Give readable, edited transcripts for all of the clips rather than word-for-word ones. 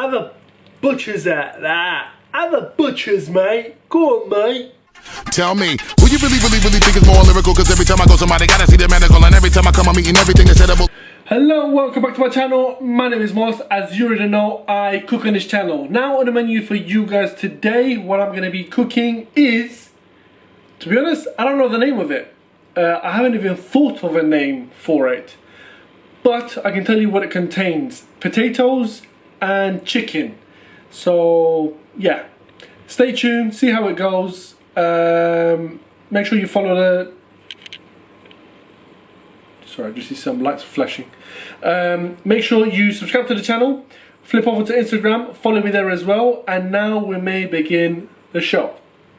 Other butchers out there. Other butchers, mate. Go on, mate. Tell me, who you really think is more lyrical? Cause every time I go somebody gotta see the medical, and every time I come I'm eating everything is edible. Hello, welcome back to my channel. My name is Mos. As you already know, I cook on this channel. Now on the menu for you guys today, what I'm gonna be cooking is, to be honest, I don't know the name of it. I haven't even thought of a name for it. But I can tell you what it contains. Potatoes and chicken. So yeah, stay tuned, see how it goes. Make sure you follow the... Sorry, I just see some lights flashing. Make sure you subscribe to the channel, flip over to Instagram, follow me there as well, and now we may begin the show.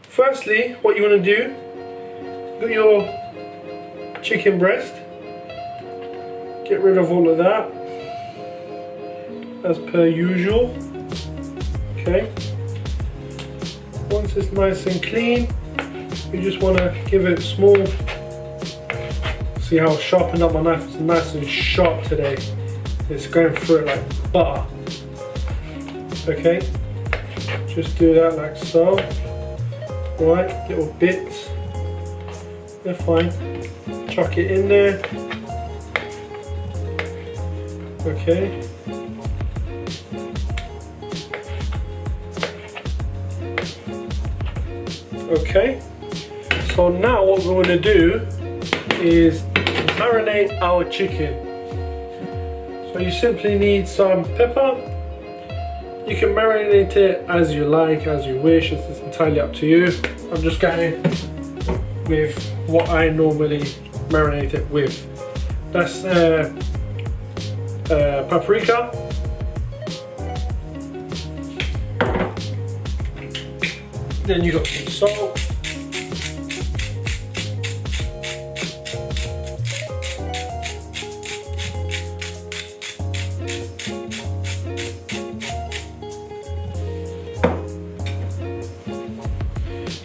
Firstly, what you want to do, got your chicken breast, get rid of all of that, as per usual. Okay. Once it's nice and clean, you just want to give it small. See how I've sharpened up my knife? It's nice and sharp today. It's going through it like butter. Okay. Just do that like so. Right, little bits. They're fine. Chuck it in there. Okay. Okay, so now what we're going to do is marinate our chicken. So you simply need some pepper. You can marinate it as you like, as you wish. It's entirely up to you. I'm just going with what I normally marinate it with. That's paprika. Then you got some salt.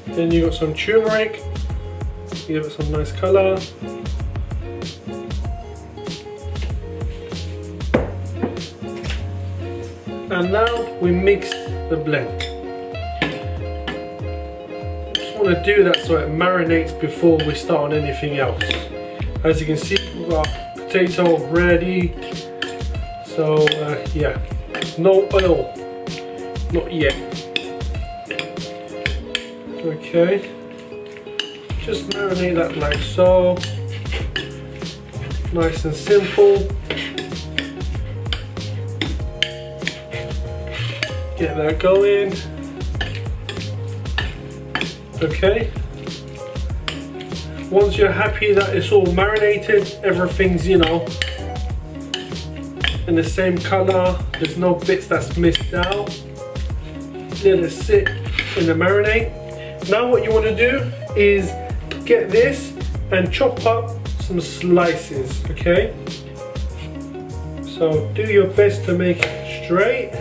Then you got some turmeric. Give it some nice colour. And now we mix the blend. Want to do that so it marinates before we start on anything else. As you can see, we've got potato ready. So yeah, no oil, not yet. Okay, just marinate that like so. Nice and simple. Get that going. Okay, once you're happy that it's all marinated, everything's, you know, in the same color, there's no bits that's missed out, let it sit in the marinade. Now what you want to do is get this and chop up some slices, okay? So do your best to make it straight,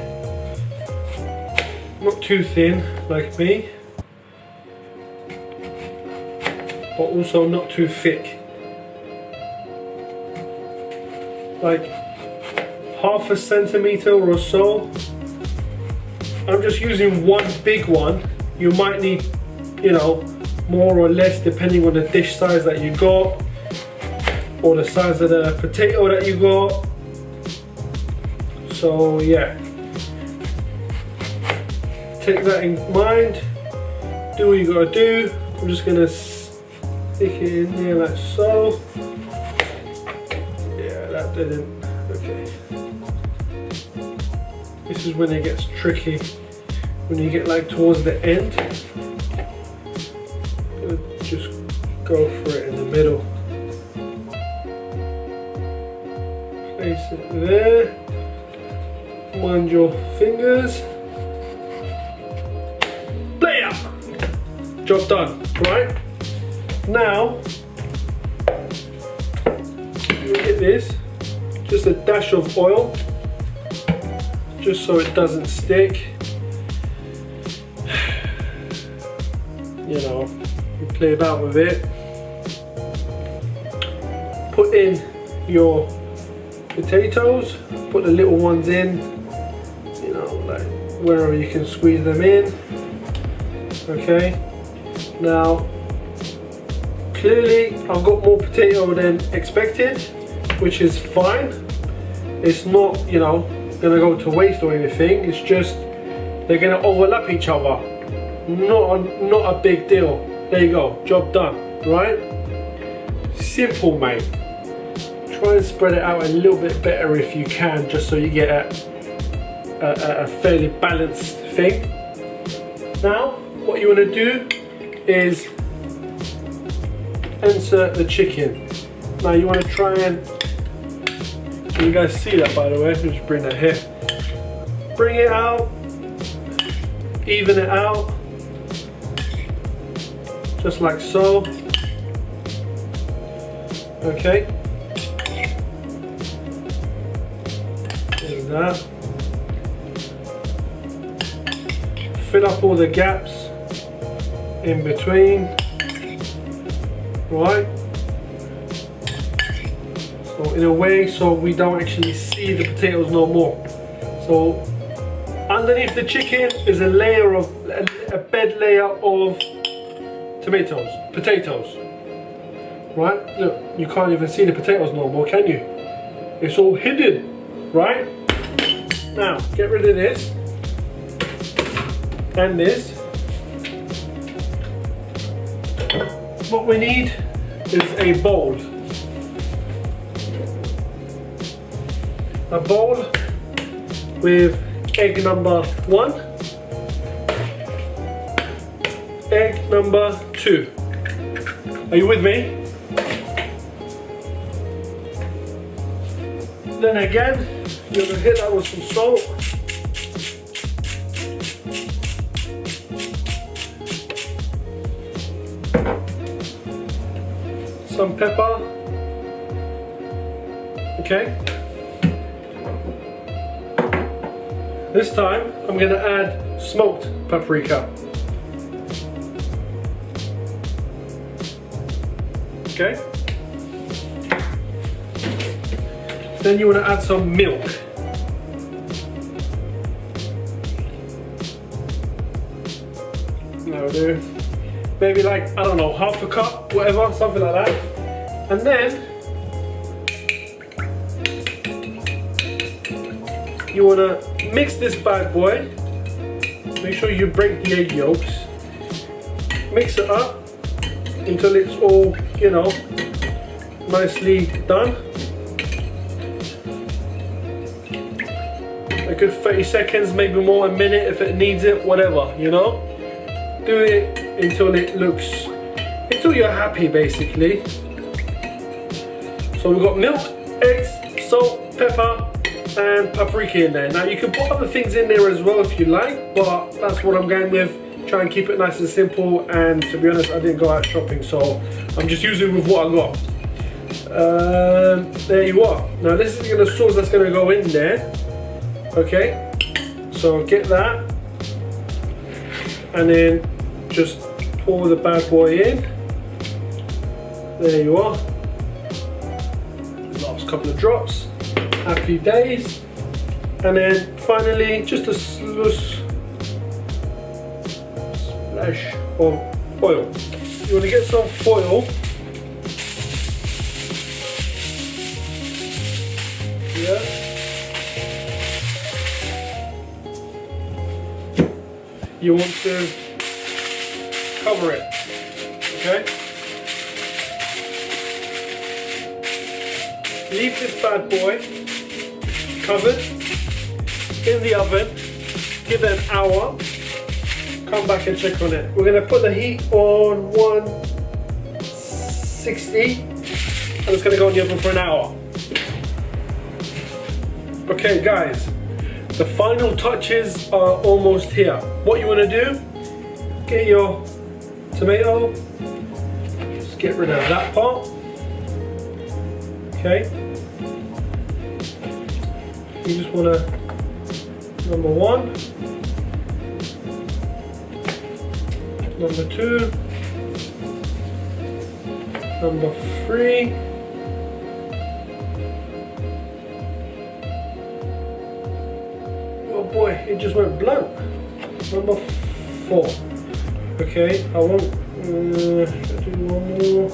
not too thin like me, but also not too thick. Like half a centimeter or so. I'm just using one big one. You might need, you know, more or less depending on the dish size that you got or the size of the potato that you got. So yeah, take that in mind. Do what you gotta do. I'm just gonna stick it in there like so. Yeah, that didn't. Okay. This is when it gets tricky. When you get like towards the end, just go for it in the middle. Place it there. Mind your fingers. There! Job done, right? Now, you get this, just a dash of oil, just so it doesn't stick. You know, you play about with it. Put in your potatoes, put the little ones in, you know, like wherever you can squeeze them in. Okay, now clearly I've got more potato than expected, which is fine. It's not, you know, gonna go to waste or anything. It's just they're gonna overlap each other. Not a big deal. There you go, job done, right? Simple, mate. Try and spread it out a little bit better if you can, just so you get a fairly balanced thing. Now, what you want to do is insert the chicken. Now you want to try and, can you guys see that by the way? Just bring that here. Bring it out, even it out, just like so. Okay. There's that. Fill up all the gaps in between. Right. So in a way, so we don't actually see the potatoes no more. So underneath the chicken is a layer of a bed layer of potatoes. Right? Look, you can't even see the potatoes no more, can you? It's all hidden, right? Now, get rid of this and this. What we need is a bowl. A bowl with egg number 1, egg number 2. Are you with me? Then again, you're going to hit that with some salt. Some pepper. Okay. This time, I'm going to add smoked paprika. Okay. Then you want to add some milk. That'll do. Maybe like, I don't know, half a cup, whatever, something like that. And then you want to mix this bad boy. Make sure you break the egg yolks. Mix it up until it's all, you know, nicely done. A good 30 seconds, maybe more, a minute if it needs it, whatever, you know. Do it until it looks, until you're happy basically. So we've got milk, eggs, salt, pepper and paprika in there. Now you can put other things in there as well if you like, but that's what I'm going with. Try and keep it nice and simple, and to be honest I didn't go out shopping, so I'm just using with what I got. There you are. Now this is the sauce that's going to go in there. Okay, so get that and then just pour the bad boy in. There you are. Last couple of drops. Happy days. And then finally just a splash of oil. You want to get some foil. Yeah. You want to cover it, okay? Leave this bad boy covered in the oven, give it an hour, come back and check on it. We're going to put the heat on 160 and it's going to go in the oven for an hour. Okay guys, the final touches are almost here. What you want to do, get your tomato, just get rid of that part. Okay. You just want to, number 1, number 2, number 3, boy, it just went blank. Number 4. Okay, I want should I do one more.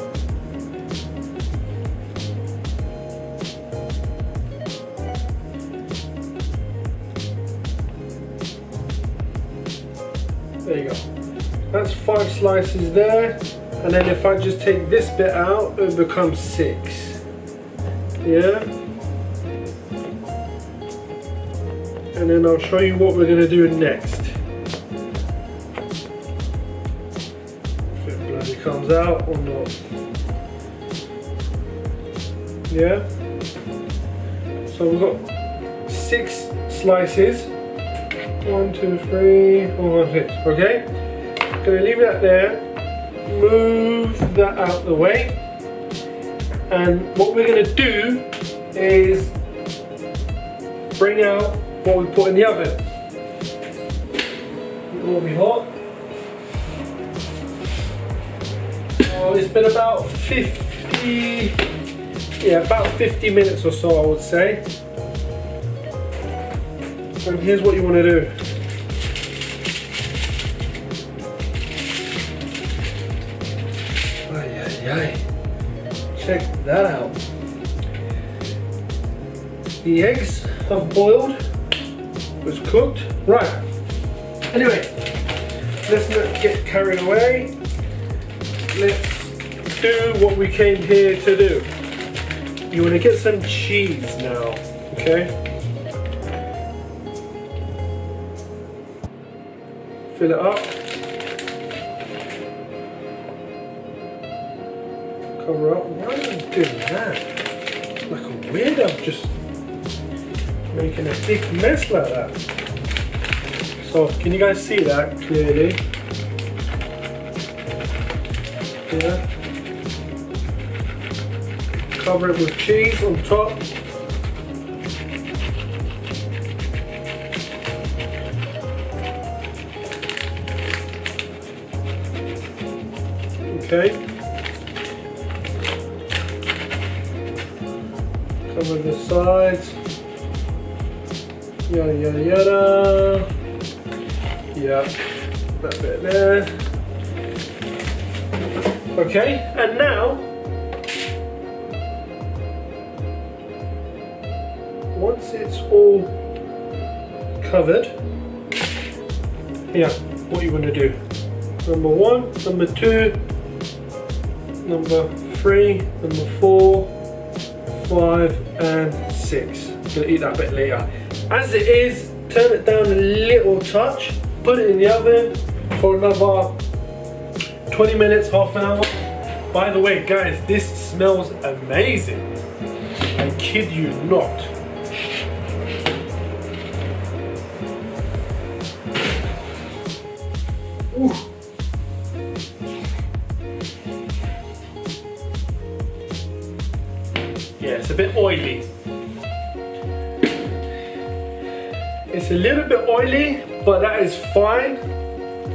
There you go. That's 5 slices there, and then if I just take this bit out, it becomes 6. Yeah. And then I'll show you what we're going to do next. If it bloody comes out or not. Yeah. So we've got 6 slices. 1, 2, 3, 4, 5, 6. Okay. Gonna leave that there. Move that out the way. And what we're gonna do is bring out what we put in the oven. It will be hot. Oh, it's been about 50, yeah, about 50 minutes or so, I would say. And here's what you want to do. Ay, ay, ay. Check that out. The eggs have boiled. Was cooked. Right. Anyway, let's not get carried away. Let's do what we came here to do. You want to get some cheese now, okay? Fill it up. Cover up. Why am I doing that? Like a weirdo, just making a big mess like that. So, can you guys see that clearly? Yeah. Cover it with cheese on top. Okay. Cover the sides. Yada yada yada. Yeah, that bit there. Okay, and now once it's all covered, yeah, what you want to do? Number 1, number 2, number 3, number 4, 5, and 6. Gonna eat that bit later. As it is, turn it down a little touch, put it in the oven for another 20 minutes, half an hour. By the way, guys, this smells amazing. I kid you not. Ooh. Yeah, it's a bit oily. It's a little bit oily, but that is fine.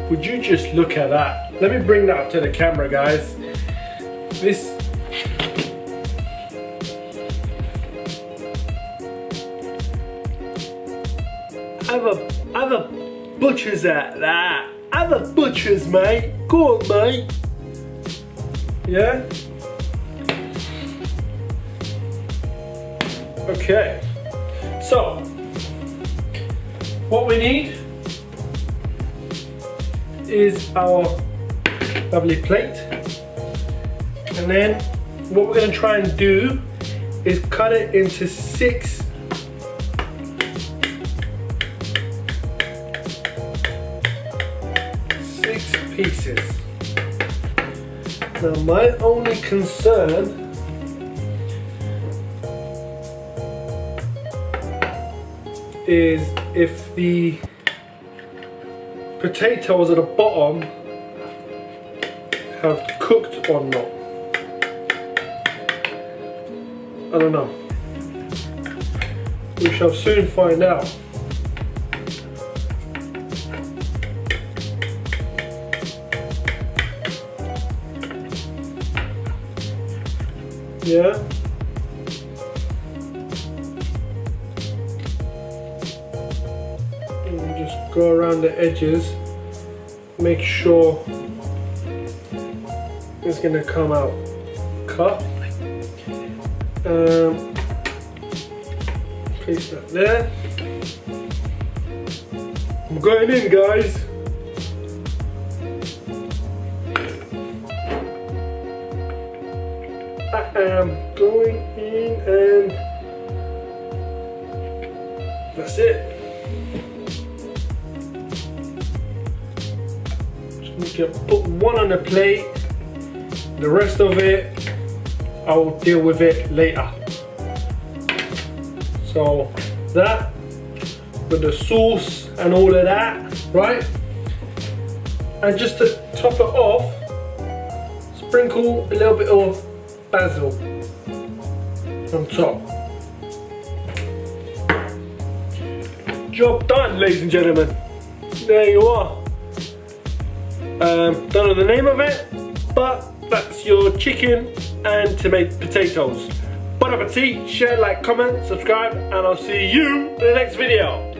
Would you just look at that? Let me bring that up to the camera, guys. This other butchers at that. Other butchers, mate. Go on, mate. Yeah? Okay. So, what we need is our lovely plate, and then what we're going to try and do is cut it into 6 pieces. Now my only concern is if the potatoes at the bottom have cooked or not. I don't know. We shall soon find out. Yeah. just go around the edges, make sure it's gonna come out cut. Place that there. I'm going in, guys. I am going in, and that's it. Just need to put one on the plate. The rest of it, I'll deal with it later. So that, with the sauce and all of that, right? And just to top it off, sprinkle a little bit of basil on top. Job done, ladies and gentlemen. There you are. Don't know the name of it, but that's your chicken and tomato potatoes. Bon appetit, share, like, comment, subscribe, and I'll see you in the next video.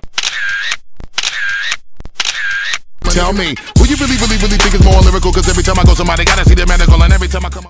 Tell me, who you really think is more lyrical? Cause every time I go somebody gotta see the medical, and every time I come up